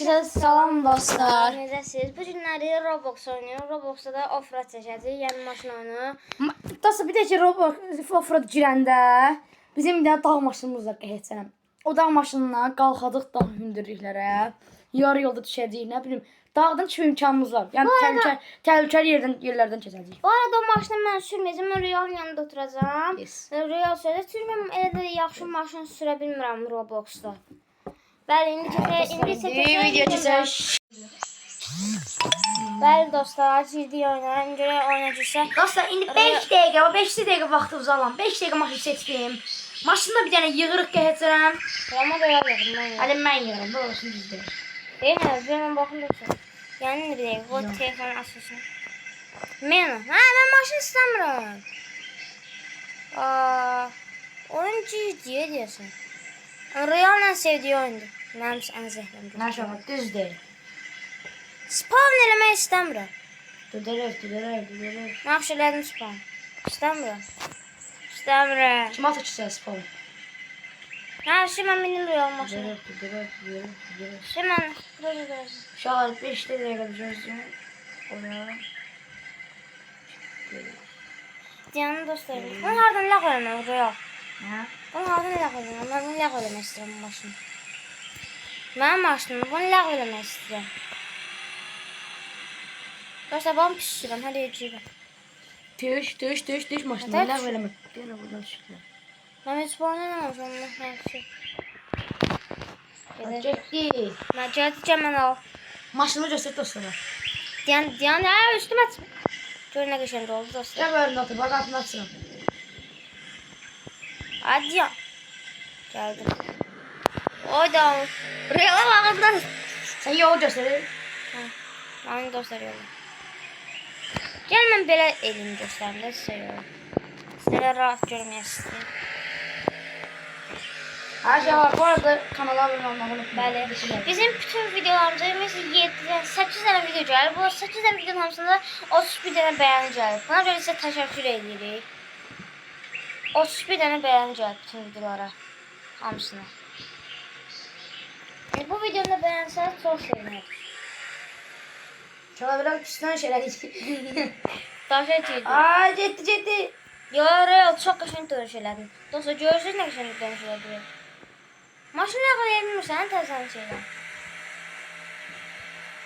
Herkese salam dostlar. Necəsiniz? Bu günləri Roblox oynuyorum. Robloxda da offroad çəkəcəyik, yəni maşın oyunu. Dostlar bir də ki Roblox offroad girəndə bizim bir dənə dağ maşınımız var qəhətçənəm. O dağ maşınından qalxadıq dağ hündürlüklərə. Yarı yolda düşəcəyik, nə bilim. Dağdan çıxma imkanımız var. Yəni təhlükəli yerlərdən keçəcəyik. Bu arada o maşını mən sürməyəcəm, mən Real'ın yanında oturacağam. Yes. Real sürəcək. Çünki mən elə də yaxşı maşın sürə bilmirəm Robloxda. Bəli, indi video çəkək. Bəli dostlar, ciddi oynayın. Görək oynayacaqsa. Dostlar indi 5 dəqiqə, o 5 dəqiqə vaxtımız alan. 5 dəqiqə maşın seçdim. Maşında bir dənə yığırıq qəhətçənəm. Amma da yığırım mən. Hələ mən yığıram, bu olsun düzdür. Deyil, mən baxım dostlar. Yəni bir dəqiqə, o telefonu açılsın. Mən maşın istəmirəm. Oyun ciddi deyəsən. Real'la sevdiyi oyundur. Mənim ən zəhləmdir. Maşallah, düzdür. Spawn eləmək istəmirəm. Düdərək. Yaxşı elədim spawn. İstəmirəm. Kim atı ki spawn? Hər şey mən minil Real maşını. Düdərək. Şey mən burada. Uşaqlar 5 dəqiqə gözləyin. Oraya. Deyənin dostlarım. Bunu hardan ləq eləmək Real? Hə? Bunu hardan ləq eləmək? Mən bunu ləq eləmək istəyirəm bu maşını. Mənim maşınımı bunu ləq eləmək istəyirəm. Dostlar ben pis sürəm, hələ yecəyirəm. Düş maşını ləq eləmək. Bir yana buradan çıxdı. Mən heç bu oynamamışam, mən hər şey. Getdi. Mən gələcəm mən al. Maşını göstər dostlara. Deyən, üstümə çıxma. Gör nə qəşəng oldu dostlar. Gəl bölümdə atır, bax atını açıram. Hadi ya. Gəldim. Oyda. Real'a baxımdan. Sən yolu göstərir. Mənim dostlar yolu. Gəl mən belə elimi göstərim də sizə yolu. Sizə rahat görməyəsiniz. Hər şey var. Bu arada kanala abunə olmağı unutmayın. Bəli. Bizim bütün videolarımızda 7-dən 8 dənə video gəlir. Bu 8 dənə videonun hamısında 31 dənə bəyəni gəlir. Buna görə sizə təşəkkür edirik. 31 dənə bəyəni gəlir bütün videolara. Hamısına. Bu videonu da bəyənsəniz çox seviniriz. Çala biraz üstündən şeylər Daşa etdik. Ay, getdi. Yo, Real çox qəşəng dönüş elədin. Dostlar, görürsünüz nə qəşəng dönüş elədin. Maşını yaxalaya bilmirsən, təzən şeylə.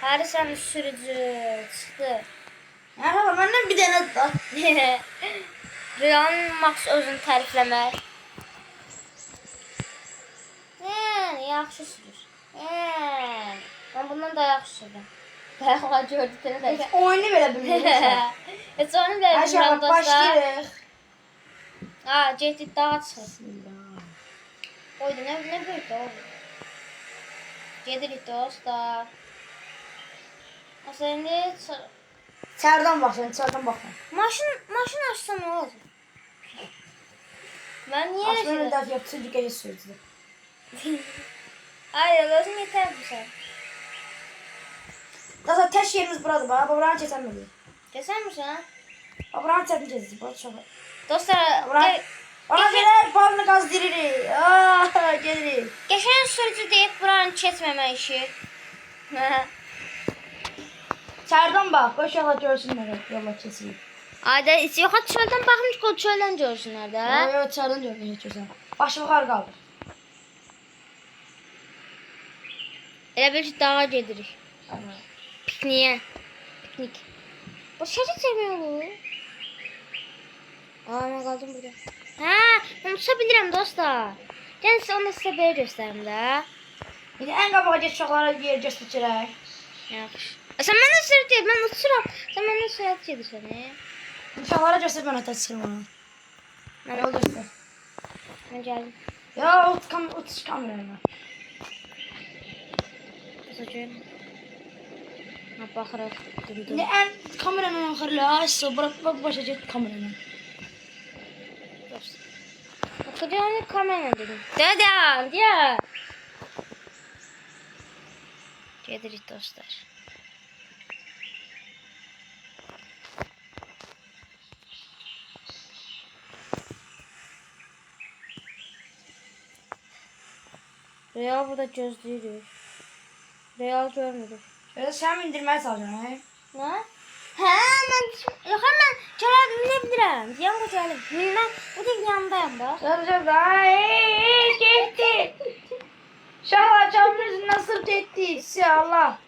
Həri sənin sürücü çıxdı. Hə, məndən bir dənə da. Real'ın Max özünü tərifləmək. Yaxşı sürür. Mən bundan da yaxşı sürürüm. Dayaqlar gördü telefonu. Oyunu belə bilmirsən. Heç onu da Hər şey bilmirəm var, dostlar. başlayırıq. Getdik dağa çıxır. Oydu, nə böyük də oldu. Gedirik dostlar. Aslında indi İçərdən baxın. Maşın açsam nə olacaq? Mən niyə Aslında yaşayırım? da yapıcı düzgün sürdü. Hayır, özün yeter bu sen. Daha tək yerimiz buradır. Bax, buranı keçəmirik. Keser misin ha? Bax, buranı çətin keçəcək. Bax, çox. Dostlar, Ona görə balını qazdırırıq. Gelirik. geçen sürücü deyib buranı keçməmək işi. İçərdən bax, qoy uşaqlar görsünlər yolla keçirik. Ayda yox, çöldən baxın ki, çöldən görsünlər də. Yox, içərdən görsən. Başı yuxarı qaldır. Elə bil ki, dağa gedirik. Pikniyə. Piknik. Bu şərik çəkmək olur. Mən qaldım burada. Unuta bilirəm dostlar. Gəlin onu sizə belə göstərim də. İndi ən qabağa geç uşaqlara yer göstərək. Yaxşı. Sən məndən sürət deyil, mən uçuram. Sən məndən sürət gedirsən, Uşaqlara göstər, mən ata çıxıram ona. Mən Yol göstər. Mən gəldim. Ya, uç kamerayla. Basacağım. Baxırıq. İndi ən kameranın axırla, aşağı bırak başa get kameranın. Bakacağım kamerayla dedim. Dedim. Gedirik dostlar. Real burada gözləyirik. Real görmürdüm. Böyle sen indirmeye çalışıyorsun. He? Ne? Hə, mən yox, mən çara minə bilirəm. Yanında gəlim. Mən bu da yanındayım bax. Çalışacağız. Ay gitti. Şahla camın yüzünden sırt etti. Allah.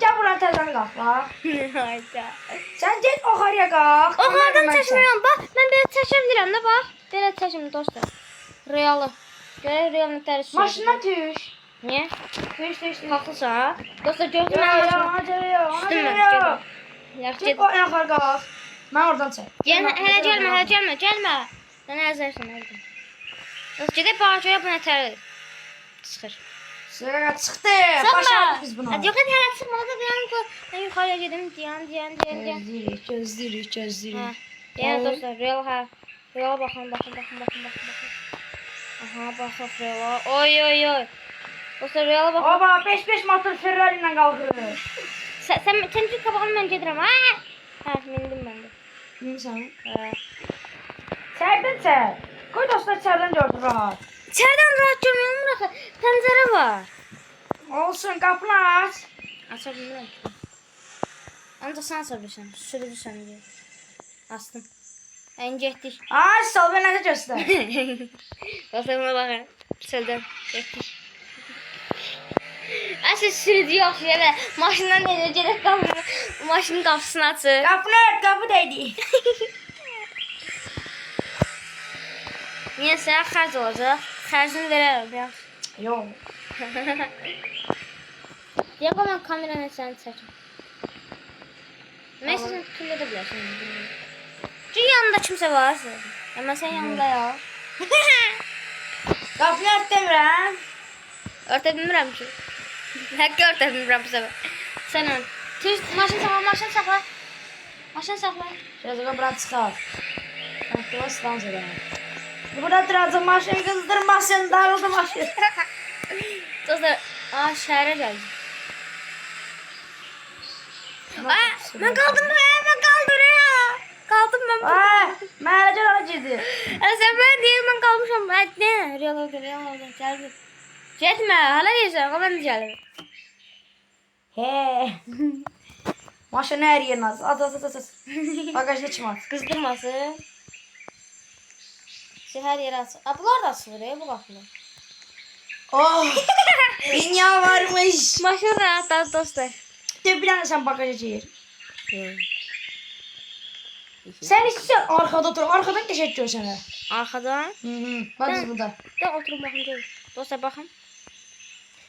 Gel buradan tezden kalk bak. Hayda. Sen get yukarıya kalk. O hardan çəkmirəm. Bax, mən belə çəkə bilirəm də bax. Belə çəkim dostlar. Realı. Görək real nətər sürür. Maşına düş. Niyə? Düş. Haqlısan. Dostlar gördün Ya mən ya maşını. acıyor. Acıyor. Yaxşı Get get. o yukarı kalk. Ben oradan çek. Gəlmə, hələ gəlmə. Sən əzərsən orada. Dost gedək bağçaya bu nətər çıxır. Sıra çıktı. Sıxma. Başardık biz bunu. Hadi yox, hələ çıxmadı da deyəm ki, mən yuxarıya gedim, deyən. Gözlürük. Hə. Yəni dostlar, real hə. Real baxın. Aha, baxaq real. Oy. Dostlar, reala baxın. Baba 5-5 motor Ferrari ile kalkırır. Sən bir qabağını mən gedirəm. Hə, mindim mən də. Bilmiyorum. Hə. Serden ser. Koy dostlar serden gördü rahat. İçərdən rahat görmürəm axı. Pəncərə var. Olsun kapını aç. Aça bilmirəm. Ancaq sən aça bilirsən. Sürücüsən deyə. Astım. Getdik. Ay sal ben ne göster. Dostlarıma baxın. Seldən getdik. Əsl sürücü yox yerə. Maşından necə gedək qapını. Maşının qapısını açır. Kapını ört kapı değdi. Niyə sənə xərc olacaq? Xərcini verərəm ya. Yok. Deyək o mən kameranı səni çəkim. Mən sən tüm edə bilərsən. Çünki yanında kimsə var. Amma sən yanında ya. Kapını ört demirəm. Örtə bilmirəm ki. Həqqi örtə bilmirəm bu səfər. Sən ön. Maşın saxla. Şöyle bırak çıkar. Aklıma stansiyada. Burada duracağım maşını kızdırmasın. Darıldı maşın. Dostlar, şəhərə gəldik. Mən qaldım buraya. Qaldım mən. Məhələcə ona girdi. Sən deyir mən qalmışam. Nə? Real oldu. Gəldim. Getmə, hala deyirsən, o mən də gəlir. He. Maşını her yerine at. At. Bagajda çıkmaz. Qızdırmasın. Hər yerə açır. Bunlar da açılır bu qapılar. Oh. Dünya varmış. Maşın rahatlar dostlar. Bir tane sen bagaja gir. Sen istiyorsan arkada otur. Arkadan teşekkür sana. Arxadan. Bak biz burada. Də oturub baxın görün. Dostlar baxın.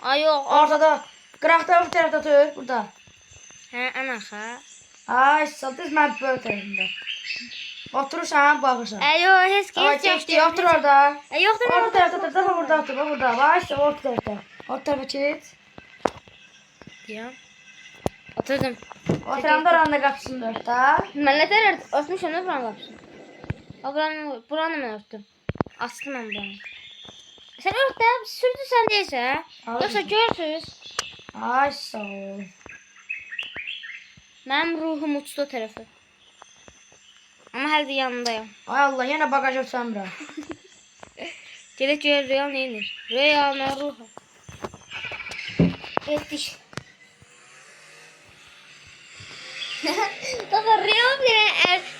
Ay yox. Ortada. Qıraqda bu tərəfdə otur. Burada. Hə, ən arxa. Ay satız mən böyle tərəfində. Oturursan baxırsan. Yox, heç Ay çəkdi. Otur orada. Yoxdur. Orta tərəfdə otur. Bax burada otur. Bax burada. Bax orta tərəfdə. Orta tərəfə keç. Ya. Oturdum. Oturanda oranın da qapısını ört da. Mən nətər örtmüşəm də buranın qapısını. Buranı mən örtdüm. Açdım mən buranı. Sən ört də, sürdü sən deyirsən. Yoxsa görürsünüz. Ay sağ ol. Mənim ruhum uçdu o tərəfə. Amma hələ də yanındayım. Ay Allah yenə bagaja ötsən bura. Gedək görək Real neyinir. Real nə ruhu. Getdik. Dostlar, Real bir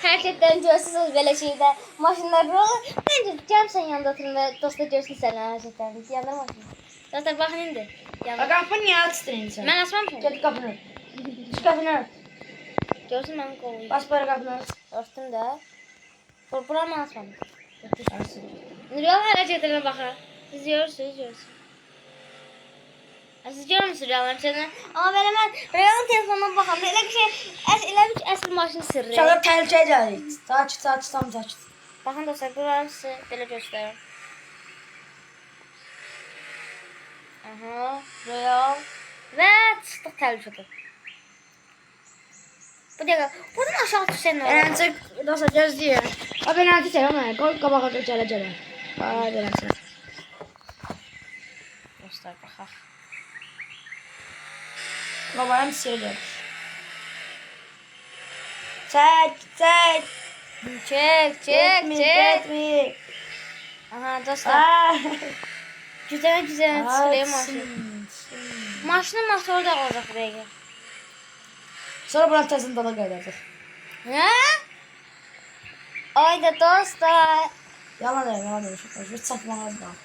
hərəkətdən görürsünüz belə şeydə. Maşınlar Real. Məncə gəlsən yanında oturun və dostlar görsün sənin hərəkətlərini. Yandır maşını. Dostlar, baxın indi. Qapını niyə açdın sən? Mən açmamışam. Get qapını ört. Şu qapını ört. Görsün mənim qoluyum. Bas böyle qapını ört. Örtdüm də. Buranı mən açmamışam. Real hərəkətlərinə baxın. Siz görürsünüz. Siz görmüsünüz Real'ın hərəkətlərini. Amma belə mən Real'ın telefonuna baxam. Elə bir şey, elə bir əsl maşın sirri. Çalıb təhlükəyə gəlirik. Sakit. Baxın dostlar, buranı sizə belə göstərim. Aha, Real. Və çıxdıq təhlükədə. Bu dəqiqə, buradan aşağı düşsən nə olur? Eləncə dostlar gözləyir. O beləncə çək ama qoy qabağa gələ. Ay beləncə. Dostlar, baxaq. Babayım seyir. Çək. Çək. Getmir. Aha, dostlar. Güzel Ay, sıxılıyor maşın. sın. Maşının motoru da olacaq buraya. Sonra buranın təsini dala qaydacaq. Nə? Ayda dostlar. Yalan deyim, yalan deyim. Şöyle çatmaq az qaldı.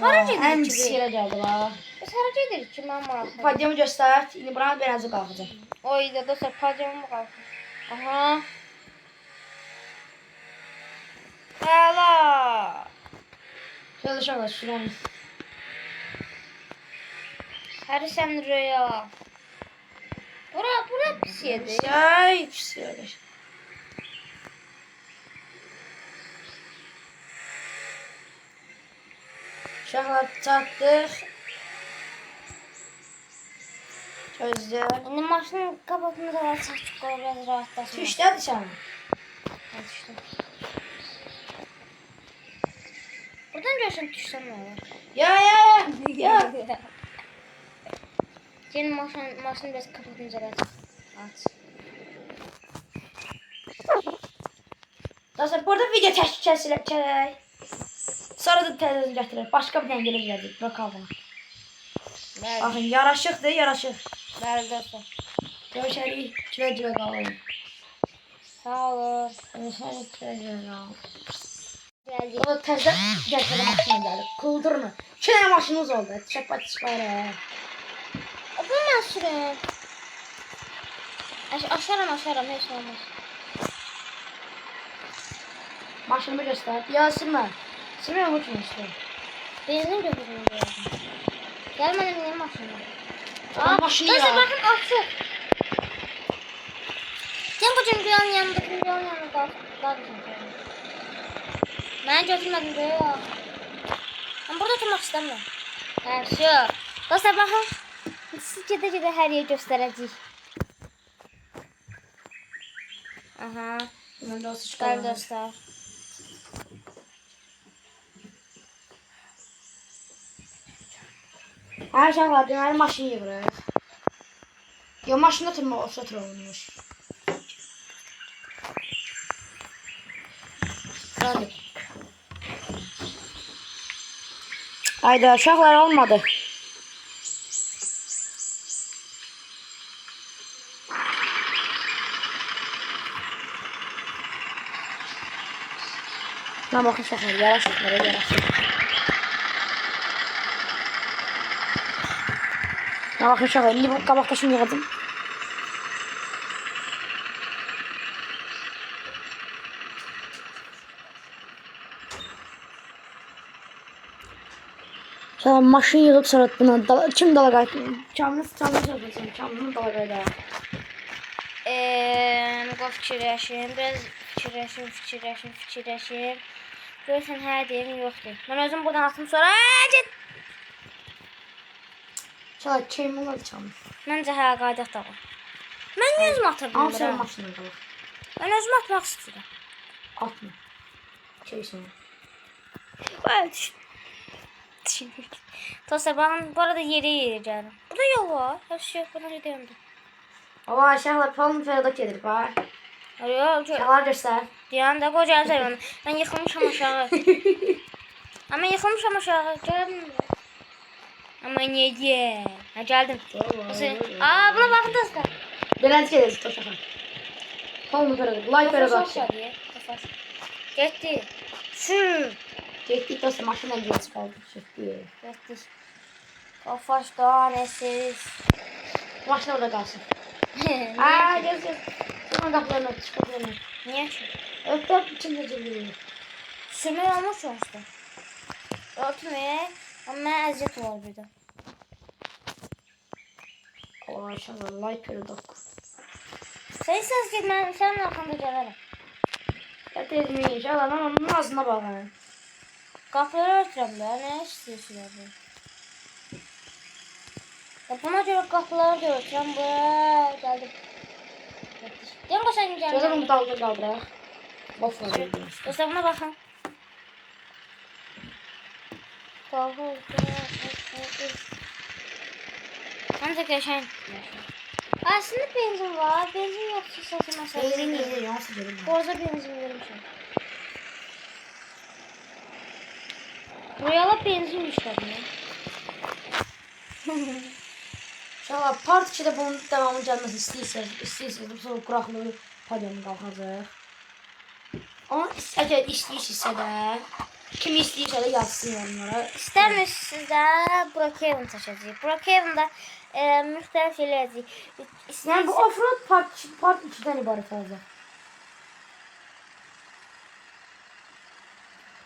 Hara gedirik Ən ki pis biz? yerə gəldi la. Biz hara gedirik ki, mən maraqlı. Podiumu göstər. İndi buranın beləncə qalxacaq. Ayda dostlar, pacamı qalxır. Aha. Həla. Şöyle uşaqlar, şuranı. Hər sən röya. Bura pis yerdir. Ay, pis yerə. Uşaqlar çatdıq. Gözlə. İndi maşının qapağını da çəkib qoy, biraz rahatlasın. Düşdədir sən. Hə, düşdüm. Buradan görsən düşsən nə olur? Ya. Gelin maşını biraz kapatınca aç. Dostlar, burada video kəsilək. Sonra da televizyon gətirir. Başqa bir dənə gələ bilərdik. Bakalım. Baxın, yaraşıqdır, yaraşıq. Bəli dostlar. Görüşərik. Gülə-gülə qalın. Sağ olun. Görüşərik, gülə-gülə qalın. Gəldik. O təzə gətirə maşına gəlib. Kuldurma. 2 dənə maşınımız oldu. Çəpat çıxarə. Bu mən sürüm. Aşaram, heç olmaz. Maşınımı göstər. Ya sürmə. Sürmə bu kimi istəyir. Benzin götürdüm bu. Gəl mənə minəm maşını. Maşını Dostlar ya. baxın açıq. Sen bu cümlenin yanındaki qalsın. Mən götürmədim böyle ya. Ben burada oturmaq istəmirəm. Hə, şu. Dostlar baxın. Siz gedə hər yeri göstərəcəyik. Aha. Mən də Bəli çıxarım. dostlar. Hər şey var. Deməli maşını yığırıq. Ya maşında oturmaq olsa olmuş. Hadi. Hayda, uşaqlar olmadı. Lan bakın uşaqlar, yaraşıqlara. Lan bakın uşaqlar, indi bu qabaqda şimdi yığdım. Sonra maşın yığıb sonra buna kim dala qayıtdı? Kamını çalışacağım. Kamını dala qayıtdı. Qof fikirləşim. Biraz fikirləşim. Görürsən hər deyim yoxdur. Mən özüm buradan atım sonra get. Çala kim olar çam? Məncə hə qaydaq da var. Mən niyə özüm ata Al sonra bilmirəm? maşını dala. Mən özüm atmaq istəyirəm. Atma. Şeysin. Bəli. Dostlar ben bu arada yere geldim. Burada yol var. Her şey yok. Bana gidiyorum. Ama aşağıda palm ferada gelir var. Yok. Şalar göster. Diyan da koca seviyorum. Ben yıkılmışım aşağı. Ama yıkılmışım aşağı. Geldim. Ama niye diye? Ha geldim. Aa buna bakın dostlar. Belenç geliriz toşaka. Palm ferada. Light ferada. Gitti. Şu. Getdik dostlar maşınla geç kaldık. Getdik. Gitti. Kafaş tanesiz. Maşın orada kalsın. Aa gel. Sonra kapılarına çık kapılarına. Niye şu? Öptüm içinde cebirliği. Sürmeyi olmuş sonuçta. Örtmeye ama əziyyət var bir də. Allah aşağıda light ferada. Sen söz git ben senin arkanda gələrəm. Getirdim inşallah ama onun ağzına bakın. Qapıları örtürəm də, nə istəyirsiniz bu? Buna görə qapıları da örtürəm, buraya gəldim. Deyəm ki, sən gəldim. Gözüm dalga kaldıraq. Bof var. Dostlar buna baxın. Ancaq yaşayın. Aslında benzin var, benzin yoxsa səsi məsələ. Benzin gelir ya nasıl gelir? Orada benzin vermişəm. Buraya benzin yüklədim ya. İnşallah part 2'də bunun devamının gəlməsini istəyirsiniz. Bu sonra quraqlığı podiumu qalxacaq. Ama əgər istəyirsinizsə də, kim istəyirsə də yazsın yorumlara. İstəmirsinizsə də Brookhaven çəkəcəyik. Brookhaven'da müxtəlif eləyəcəyik. Yəni bu offroad part 2'dən ibarət olacaq.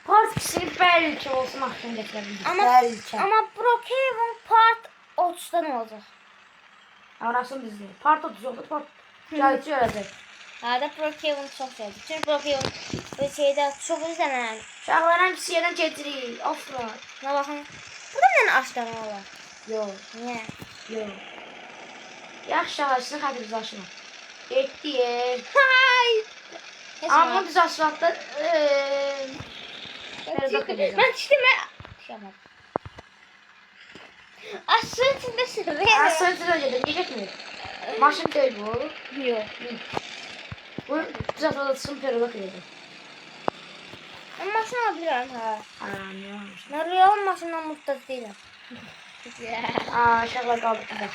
Part 2'sini bəlkə olsun axşam gətirə bildik. Bəlkə. Amma Brookhaven part 30'dan olacaq. Arasın bizdə. Part 30 yoxdur, part gələcək olacaq. Hada Brookhaven çox sevdim. Çünki Brookhaven bu şeydə çox izlənən. Uşaqların hepsindən gedirik. Offroad. Nə baxın. Burada mən aşdan olar. Yox, Niyə? yox. Yaxşı ağacını xətrinizi aşın. Getdik. Hay! Amma düz asfaltda Ben düştüm. Düşemedim. Aşağı içinde sürüyor. Asfaltda gedim. Gecek mi? Maşın değil bu. Yok. Bu düz asfaltda çıxın periyoda gedim. Ben maşın alabilirim ha. Ne olmuş? Ben real maşından muhtaç değilim. Uşaqlar qaldık burada.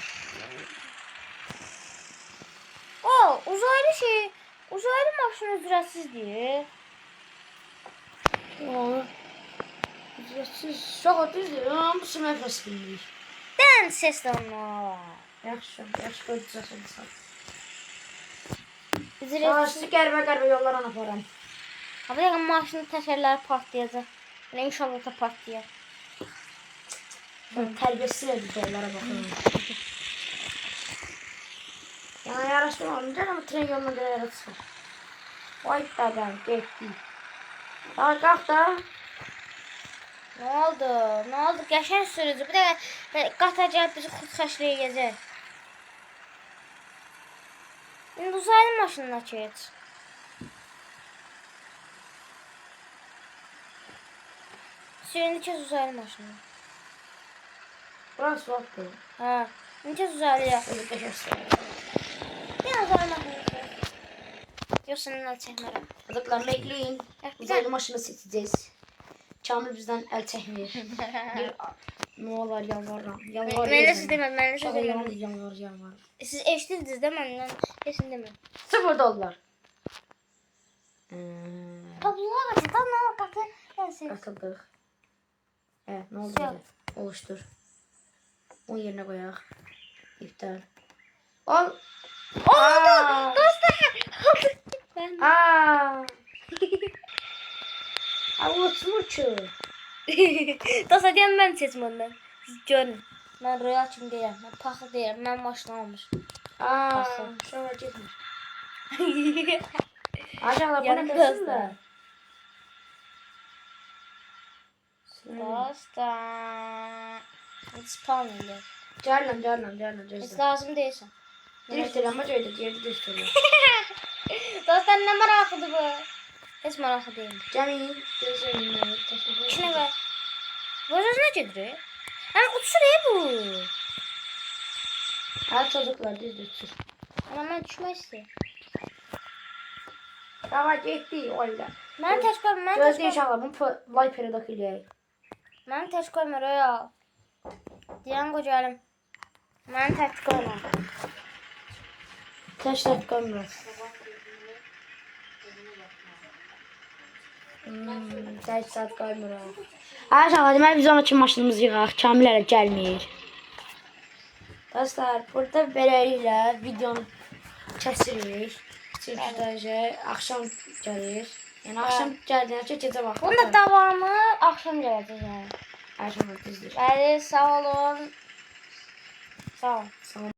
O uzaylı şey. Uzaylı maşın ücretsiz değil. Ücretsiz. Çok düzdür. Bu sümefrası bilmirik. Den ses de onlar. Yaxşı, yaxşı qoyacaqsın insan. Ücretsiz. Sizi qəribə yollara aparam. Ha bir dakika maşının tekerleri patlayacak. Yani inşallah da patlayacak. Tərbiyəsiz edib yollara baxıram. Yəni yaraşdırmadım. Amma tren yoluna görə yara çıxır. Vay bəqəm, getdik. Daha qalx da. Ne oldu? Ne oldu? Geçen sürücü. Bir dakika katacak bizi xudxaşlığa gezer. Şimdi uzaylı maşınına geç. Şimdi kez uzaylı maşını. Burası vaxtdır. Ha. Şimdi kez uzaylıya. Öyle qəşəngdir. Bir uzaylı maşını. Yoksa el çəkmərəm. Çocuklar bekleyin. Uzaylı maşını seçeceğiz. Kamil bizden el çekmiyor. Ne olur yalvarırım. Mən də siz deməm, mən də siz deməm. Yalvar. Siz eşitdiniz də məndən. Kesin deməm. $0. Tablolar açdı, ne olur qatı. Atıldık. Evet, ne oldu? Yok. Bize? Oluştur. Onun yerine koyak. İptal. Ol. Oldu. Dostlar. Ben. Avuçlu ki. Dostlar deyəm mən seçim ondan. Siz görün. Mən royal kim deyəm. Mən paxı deyəm. Mən maşını almışım. Şöyle gitmiş. Aşağıda Yarın bunu kesin de. Dostlar. Spawn elə. Carlan. Heç lazım deyilsən. Drifter ama şöyle diğeri drifter. Dostlar nə maraqlıdır bu? Heç maraqlı deyil. Cemil. Gözlerimle. İçine ver. Bu söz ne gedir? Hem uçur bu. Hadi çocuklar düz uçur. Ama ben düşmək istəyirəm. Tamam gitti oyla. Mən tək qoyma, mən Gözde tək qoyma. inşallah bu live periyoda eləyək. Mən tək qoyma, Royal. Deyən qocalim. Mən tək qoyma. Taşlar koymuyor. Taş saat koymuyor. Aşağı demək biz onun için maşınımızı yığaq. Kamil hələ gəlmir. Dostlar burada beləliklə videonu kəsirik. Çəkiləcək. Axşam gəlir. Yəni axşam gəldiyindən ki gecə vaxtı. Bunun da davamı axşam gələcək yəni. Axşam düzdür. Bəli, sağ olun. Sağ olun. Sağ olun.